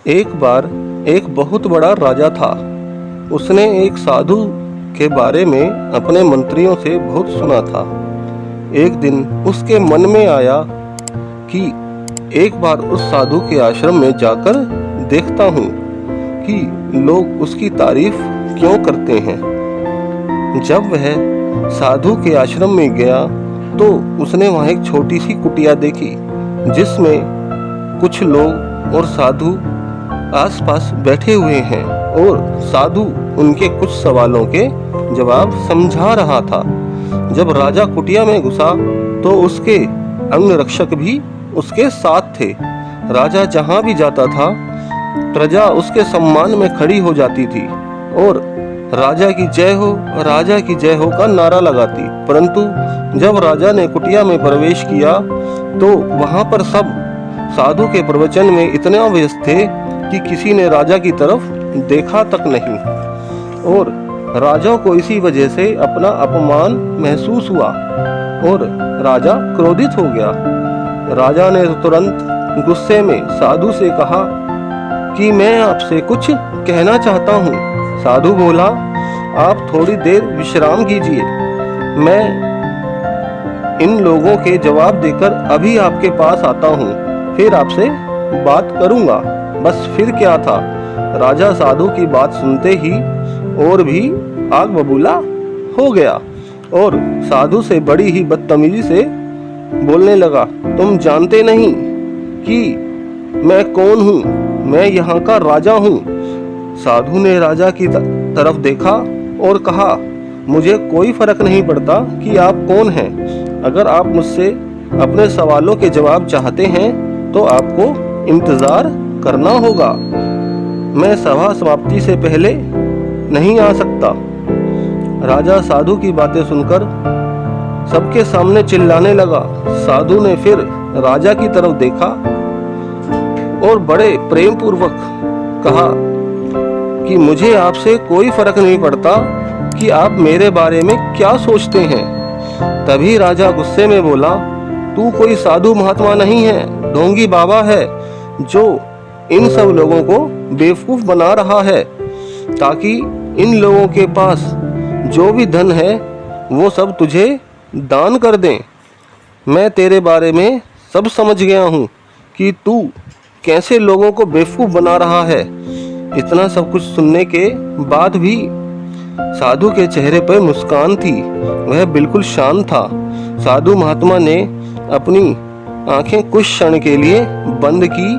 एक बार एक बहुत बड़ा राजा था। उसने एक साधु के बारे में अपने मंत्रियों से बहुत सुना था। एक दिन उसके मन में आया कि एक बार उस साधु के आश्रम में जाकर देखता हूँ कि लोग उसकी तारीफ क्यों करते हैं। जब वह साधु के आश्रम में गया तो उसने वहाँ एक छोटी सी कुटिया देखी जिसमें कुछ लोग और साधु आसपास बैठे हुए हैं और साधु उनके कुछ सवालों के जवाब समझा रहा था। जब राजा कुटिया में घुसा तो उसके अंगरक्षक भी उसके साथ थे। राजा जहाँ भी जाता था प्रजा उसके सम्मान में खड़ी हो जाती थी और राजा की जय हो, राजा की जय हो का नारा लगाती। परंतु जब राजा ने कुटिया में प्रवेश किया तो वहां पर सब साधु के प्रवचन में इतने व्यस्त थे कि किसी ने राजा की तरफ देखा तक नहीं और राजा को इसी वजह से अपना अपमान महसूस हुआ और राजा क्रोधित हो गया। राजा ने तुरंत गुस्से में साधु से कहा कि मैं आपसे कुछ कहना चाहता हूँ। साधु बोला, आप थोड़ी देर विश्राम कीजिए, मैं इन लोगों के जवाब देकर अभी आपके पास आता हूँ, फिर आपसे बात करूँगा। बस फिर क्या था, राजा साधु की बात सुनते ही और भी आग बबूला हो गया और साधु से बड़ी ही बदतमीजी से बोलने लगा, तुम जानते नहीं कि मैं कौन हूँ, मैं यहाँ का राजा हूँ। साधु ने राजा की तरफ देखा और कहा, मुझे कोई फर्क नहीं पड़ता कि आप कौन हैं। अगर आप मुझसे अपने सवालों के जवाब चाहते हैं तो आपको इंतजार करना होगा, मैं सभा समाप्ति से पहले नहीं आ सकता। राजा साधु की बातें सुनकर सबके सामने चिल्लाने लगा। साधु ने फिर राजा की तरफ देखा और बड़े प्रेम पूर्वक कहा कि मुझे आपसे कोई फर्क नहीं पड़ता कि आप मेरे बारे में क्या सोचते हैं। तभी राजा गुस्से में बोला, तू कोई साधु महात्मा नहीं है, ढोंगी बाबा है जो इन सब लोगों को बेवकूफ बना रहा है ताकि इन लोगों के पास जो भी धन है वो सब तुझे दान कर दें। मैं तेरे बारे में सब समझ गया हूँ कि तू कैसे लोगों को बेवकूफ बना रहा है। इतना सब कुछ सुनने के बाद भी साधु के चेहरे पर मुस्कान थी, वह बिल्कुल शांत था। साधु महात्मा ने अपनी आंखें कुछ क्षण के लिए बंद की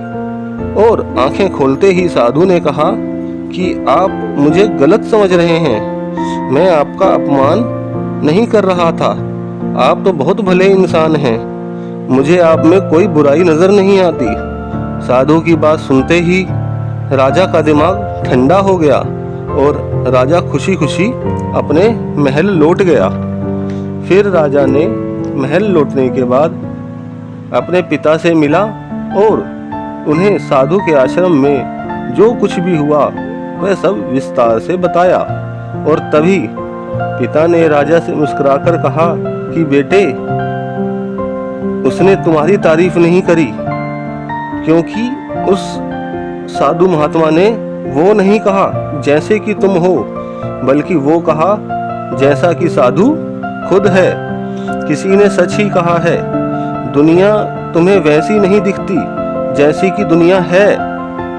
और आंखें खोलते ही साधु ने कहा कि आप मुझे गलत समझ रहे हैं, मैं आपका अपमान नहीं कर रहा था, आप तो बहुत भले इंसान हैं, मुझे आप में कोई बुराई नजर नहीं आती। साधु की बात सुनते ही राजा का दिमाग ठंडा हो गया और राजा खुशी खुशी अपने महल लौट गया। फिर राजा ने महल लौटने के बाद अपने पिता से मिला और उन्हें साधु के आश्रम में जो कुछ भी हुआ वह सब विस्तार से बताया। और तभी पिता ने राजा से मुस्कुराकर कहा कि बेटे, उसने तुम्हारी तारीफ नहीं करी क्योंकि उस साधु महात्मा ने वो नहीं कहा जैसे कि तुम हो, बल्कि वो कहा जैसा कि साधु खुद है। किसी ने सच ही कहा है, दुनिया तुम्हें वैसी नहीं दिखती जैसी कि दुनिया है,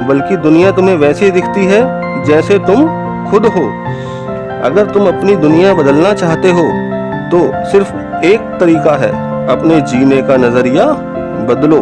बल्कि दुनिया तुम्हें वैसी दिखती है जैसे तुम खुद हो। अगर तुम अपनी दुनिया बदलना चाहते हो तो सिर्फ एक तरीका है, अपने जीने का नजरिया बदलो।